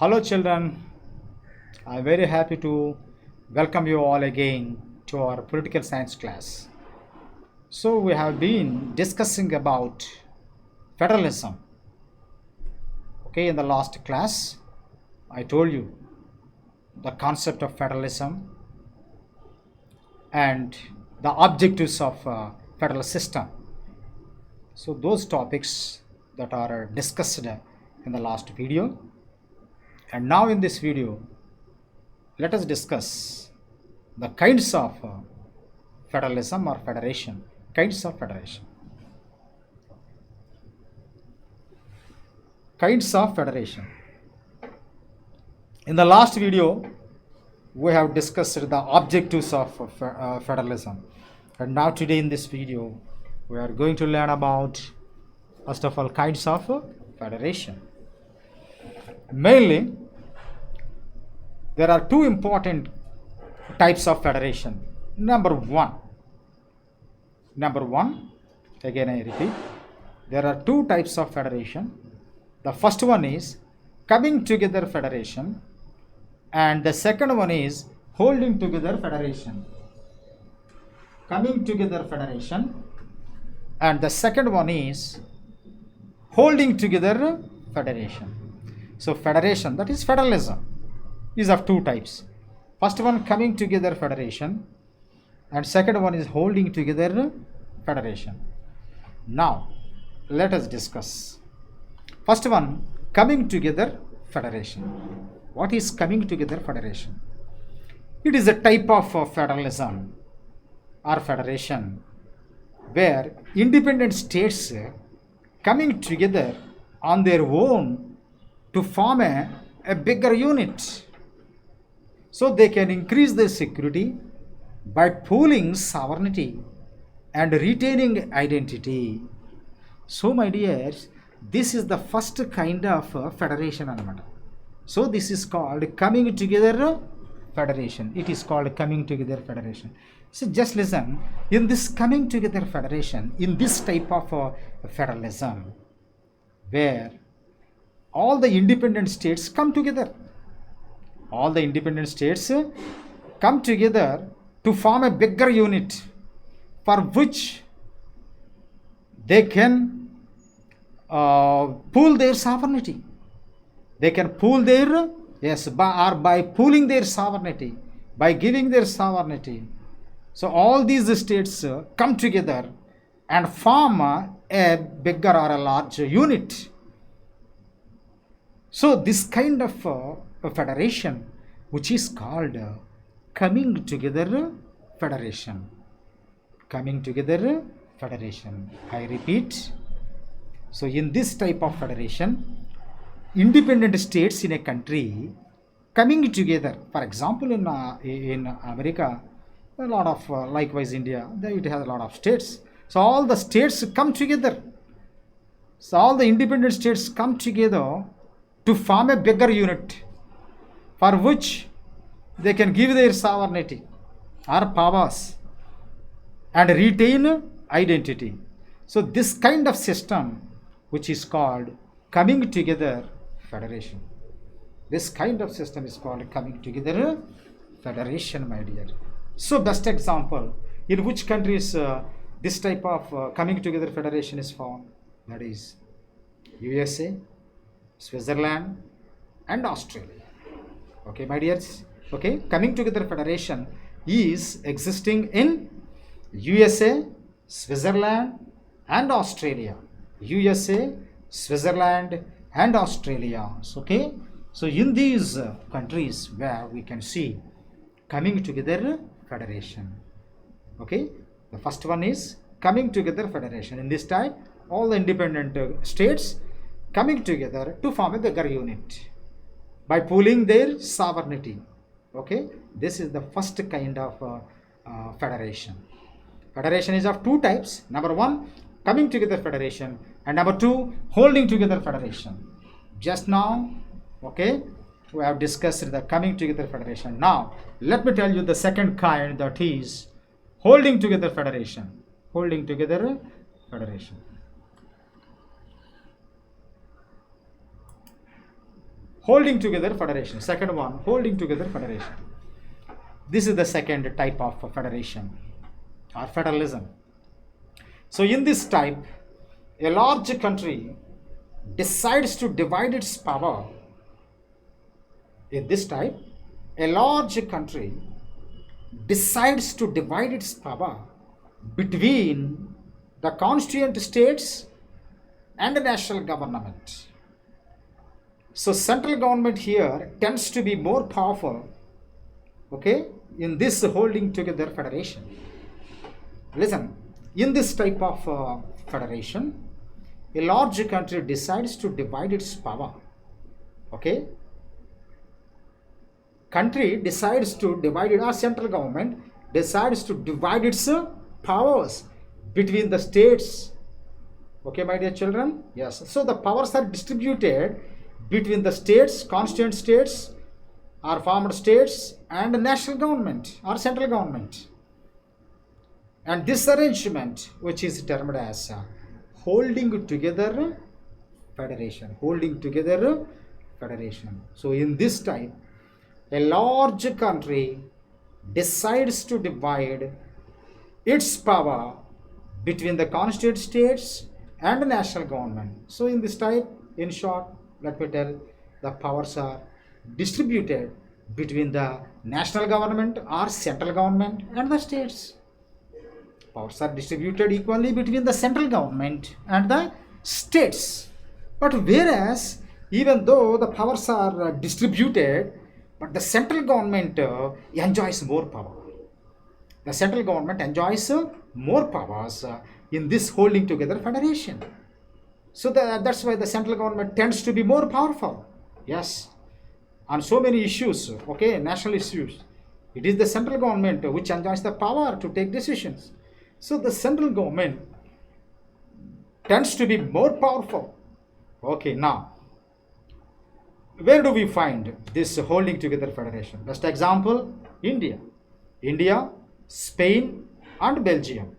Hello children, I'm very happy to welcome you all again to our political science class. So we have been discussing about federalism. Okay, in the last class, I told you the concept of federalism and the objectives of federal system. So those topics that are discussed in the last video. And now in this video, let us discuss the kinds of federalism or federation. Kinds of federation. Kinds of federation. In the last video, we have discussed the objectives of federalism. And now today in this video, we are going to learn about, first of all, kinds of federation. Mainly, there are two important types of federation. Number one, again I repeat, there are two types of federation. The first one is coming together federation, and the second one is holding together federation. Coming together federation, and the second one is holding together federation. So federation, that is federalism, is of two types. First one, coming together federation, and second one is holding together federation. Now let us discuss. First one, coming together federation. What is coming together federation? It is a type of federalism or federation where independent states coming together on their own to form a bigger unit, so they can increase their security by pooling sovereignty and retaining identity. So my dears, this is the first kind of federation anamata. So this is called coming together federation. It is called coming together federation. So just listen, in this coming together federation, in this type of federalism, where all the independent states come together. All the independent states come together to form a bigger unit for which they can pool their sovereignty. They can pool their, by pooling their sovereignty, by giving their sovereignty. So all these states come together and form a bigger or a large unit. So this kind of federation, which is called coming together federation. Coming together federation. I repeat. So in this type of federation, independent states in a country coming together. For example, in America, a lot of likewise India, it has a lot of states. So all the states come together. So all the independent states come together to form a bigger unit for which they can give their sovereignty or powers and retain identity. So this kind of system, which is called coming together federation. This kind of system is called coming together federation, my dear. So best example, in which countries this type of coming together federation is formed? That is USA, Switzerland and Australia. Okay, my dears. Okay, coming together federation is existing in USA, Switzerland and Australia. USA, Switzerland and Australia. Okay, so in these countries where we can see coming together federation. Okay, the first one is coming together federation. In this type, all the independent states coming together to form a bigger unit by pooling their sovereignty. Okay, this is the first kind of federation. Federation is of two types. Number one, coming together federation, and number two, holding together federation. Just now, okay, we have discussed the coming together federation. Now let me tell you the second kind, that is holding together federation. Holding together federation. Holding together federation. Second one, holding together federation. This is the second type of federation or federalism. So in this type, a large country decides to divide its power. In this type, a large country decides to divide its power between the constituent states and the national government. So central government here tends to be more powerful, okay, in this holding together federation. Listen, in this type of federation, a large country decides to divide its power, okay. Country decides to divide it, our central government decides to divide its powers between the states. Okay, my dear children? Yes. So the powers are distributed between the states, constituent states, or former states, and the national government or central government. And this arrangement, which is termed as holding together federation. Holding together federation. So in this type, a large country decides to divide its power between the constituent states and the national government. So in this type, in short, let me tell, the powers are distributed between the national government or central government and the states. Powers are distributed equally between the central government and the states. But whereas, even though the powers are distributed, but the central government enjoys more power. The central government enjoys more powers in this holding together federation. So that's why the central government tends to be more powerful. Yes, on so many issues, okay, national issues, it is the central government which enjoys the power to take decisions. So the central government tends to be more powerful. Okay, now, where do we find this holding together federation? Best example, India. India, Spain, and Belgium.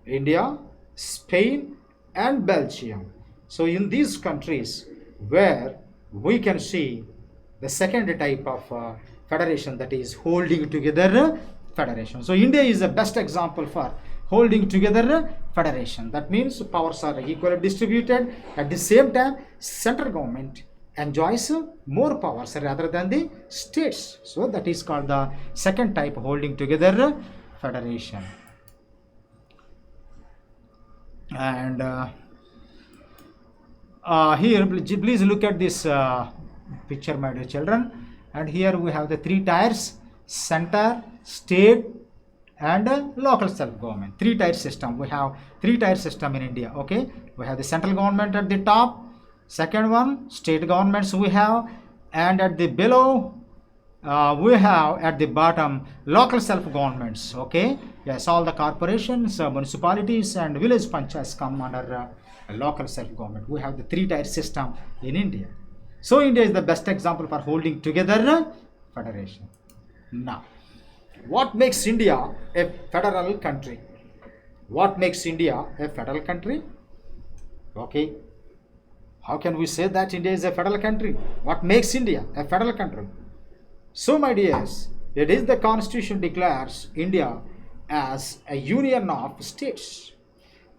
India, Spain, and Belgium. So in these countries where we can see the second type of federation, that is holding together federation. So India is the best example for holding together federation. That means powers are equally distributed. At the same time, central government enjoys more powers rather than the states. So that is called the second type, holding together federation. And here please look at this picture, my dear children. And here we have the three tiers: center, state, and local self-government. Three-tier system. We have three-tier system in India. Okay, we have the central government at the top. Second one, state governments we have, and at the below we have at the bottom local self-governments. Okay, yes, all the corporations, municipalities, and village panchayats come under local self-government. We have the three-tier system in India. So India is the best example for holding together federation. Now, what makes India a federal country? What makes India a federal country? Okay. How can we say that India is a federal country? What makes India a federal country? So, my dears, it is the Constitution declares India as a union of states.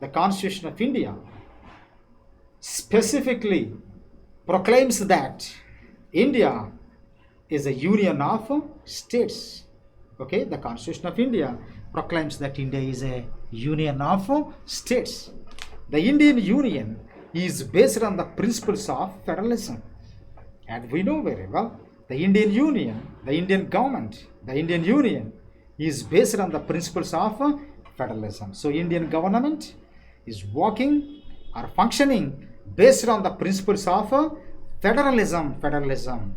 The Constitution of India specifically proclaims that India is a union of states. Okay, the Constitution of India proclaims that India is a union of states. The Indian Union is based on the principles of federalism. And we know very well, the Indian Union, the Indian government, the Indian Union is based on the principles of federalism. So Indian government is working or functioning based on the principles of federalism.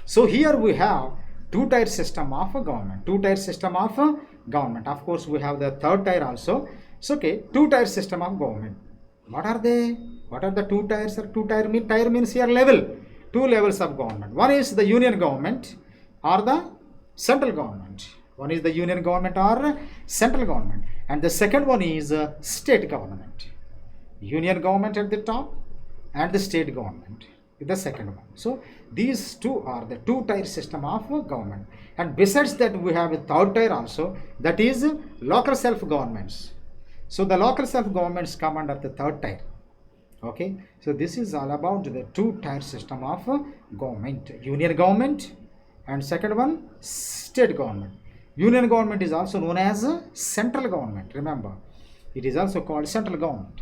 So here we have two-tier system of government. Two-tier system of government. Of course, we have the third tier also. So okay, two-tier system of government. What are they? What are the two tiers? Tier means here level. Two levels of government. One is the union government or the central government. One is the union government or central government. And the second one is state government. Union government at the top and the state government the second one. So these two are the two-tier system of government. And besides that, we have a third tier also, that is local self-governments. So the local self-governments come under the third tier. Okay, so this is all about the two-tier system of government: union government, and second one, state government. Union government is also known as central government. Remember, it is also called central government.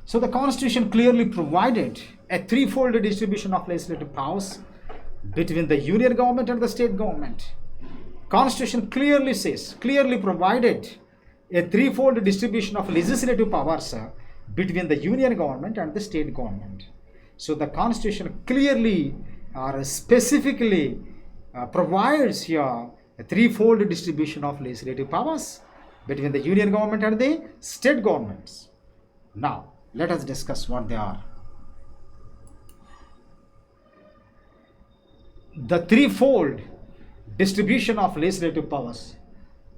So the constitution clearly provided a threefold distribution of legislative powers between the union government and the state government. Constitution clearly says, clearly provided a threefold distribution of legislative powers between the union government and the state government. So the constitution clearly or specifically provides here a threefold distribution of legislative powers between the union government and the state governments. Now let us discuss what they are. The threefold distribution of legislative powers.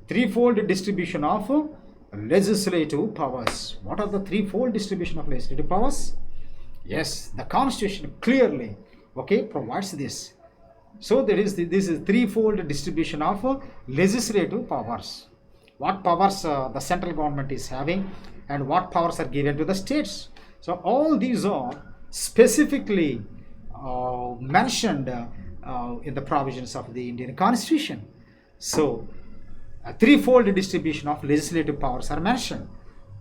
Threefold distribution of legislative powers. What are the threefold distribution of legislative powers? Yes, the constitution clearly, okay, provides this. So there is this is threefold distribution of legislative powers. What powers the central government is having, and what powers are given to the states. So all these are specifically mentioned in the provisions of the Indian Constitution. So a threefold distribution of legislative powers are mentioned.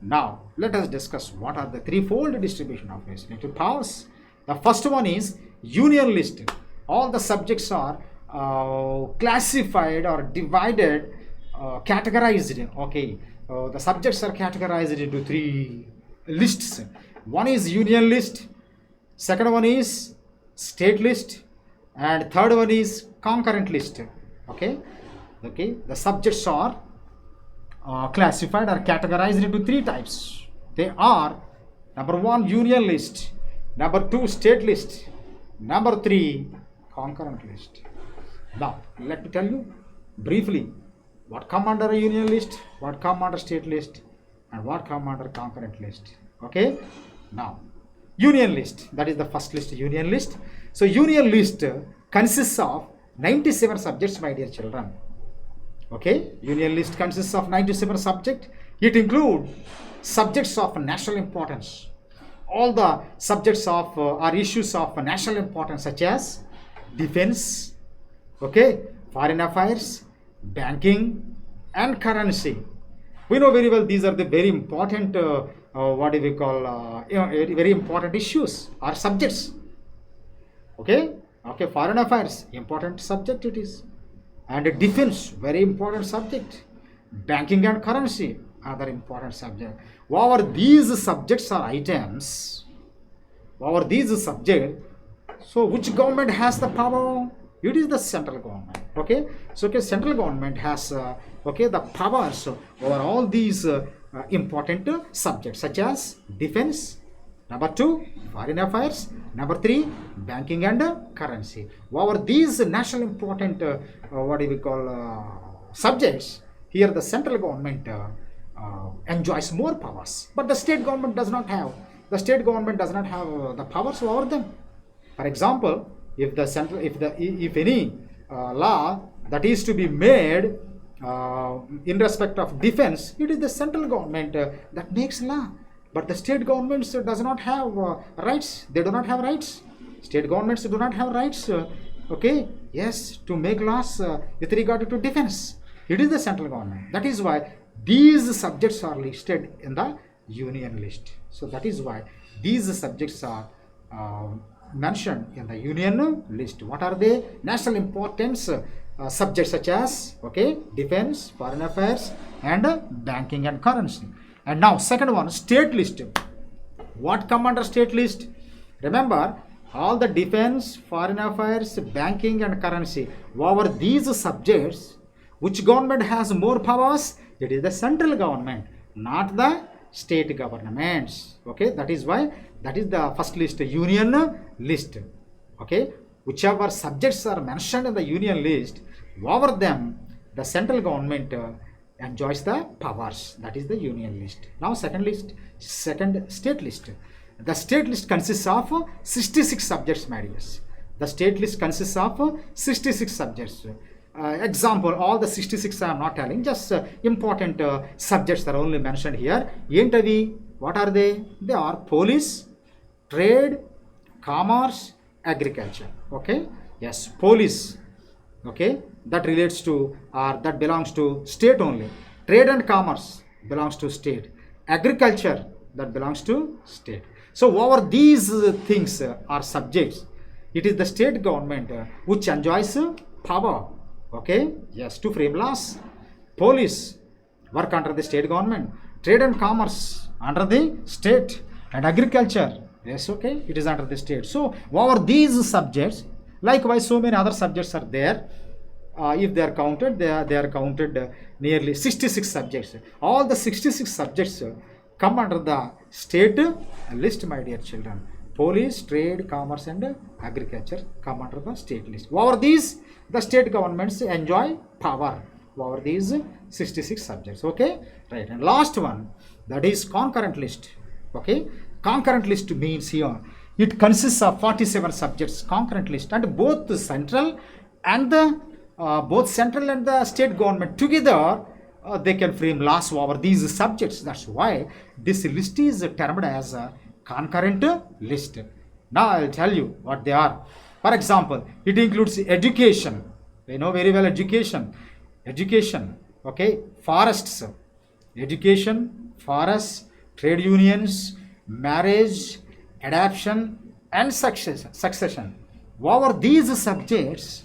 Now let us discuss what are the threefold distribution of legislative powers. The first one is union list. All the subjects are classified or divided, categorized. Okay, the subjects are categorized into three lists. One is union list, second one is state list, and third one is concurrent list. Okay, the subjects are classified or categorized into three types. They are: number one, union list; number two, state list; number three, concurrent list. Now let me tell you briefly what come under a union list, what come under state list, and what come under concurrent list. Okay, now union list, that is the first list, union list. So union list consists of 97 subjects, my dear children. Okay, union list consists of 97 subjects. It includes subjects of national importance. All the subjects of are issues of national importance, such as defense, okay, foreign affairs, banking, and currency. We know very well these are the very important what do we call very important issues or subjects. Okay, foreign affairs, important subject it is, and defense, very important subject. Banking and currency, other important subject. Over these subjects or items, over these subjects, so which government has the power? It is the central government. Okay, so central government has the powers over all these important subjects, such as defense, number two, foreign affairs, number three, banking and currency. Over these national important subjects, here the central government enjoys more powers, but the state government does not have. The state government does not have the powers over them. For example, if any law that is to be made in respect of defense, it is the central government that makes law. But the state governments does not have rights. They do not have rights. State governments do not have rights. To make laws with regard to defense. It is the central government. That is why these subjects are listed in the union list. So that is why these subjects are mentioned in the union list. What are they? National importance subjects, such as defense, foreign affairs, and banking and currency. And now second one, state list. What come under state list? Remember, all the defense, foreign affairs, banking and currency, over these subjects, which government has more powers? It is the central government, not the state governments. Okay, that is why that is the first list, union list. Okay, whichever subjects are mentioned in the union list, over them the central government enjoys the powers. That is the union list. Now second state list. The state list consists of 66 subjects, my dears. The state list consists of 66 subjects. Example, all the 66 I am not telling, just important subjects that are only mentioned here. Entavi, what are they? They are police, trade, commerce, agriculture. Okay, yes, police. Okay, that relates to or that belongs to state only. Trade and commerce belongs to state. Agriculture, that belongs to state. So over these things are subjects. It is the state government which enjoys power. Okay, yes, to frame laws. Police work under the state government. Trade and commerce under the state. And agriculture, yes, okay, it is under the state. So over these subjects, likewise so many other subjects are there. If they are counted, they are counted nearly 66 subjects. All the 66 subjects come under the state list, my dear children. Police, trade, commerce and agriculture come under the state list. Over these, the state governments enjoy power over these 66 subjects. Okay, right. And last one, that is concurrent list. Okay, concurrent list means here it consists of 47 subjects. Concurrent list, and both the central and the state government together they can frame laws over these subjects. That's why this list is termed as a concurrent list. Now I'll tell you what they are. For example, it includes education. We know very well education. Okay, forests, education, forests, trade unions, marriage, adoption, and succession. Over these subjects,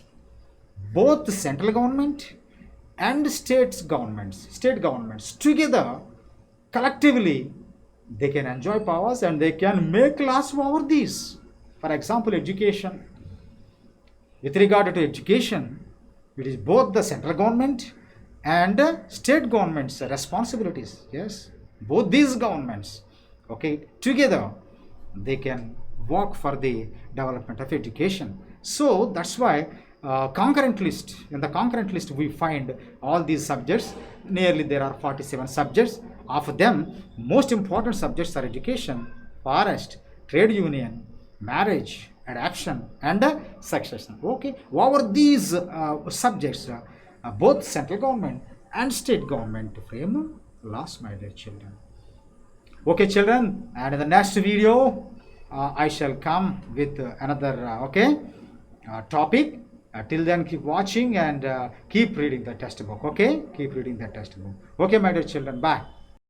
both the central government and state governments together, collectively, they can enjoy powers and they can make laws over these. For example, education. With regard to education, it is both the central government and state government's responsibilities. Yes, both these governments, okay, together they can work for the development of education. So that's why concurrent list. In the concurrent list, we find all these subjects. Nearly there are 47 subjects. Of them, most important subjects are education, forest, trade union, marriage, adoption, and succession. Okay, over these subjects, both central government and state government frame laws, my dear children. Okay, children, and in the next video, I shall come with another topic. Till then, keep watching and keep reading the textbook. Okay, keep reading the textbook. Okay, my dear children, bye.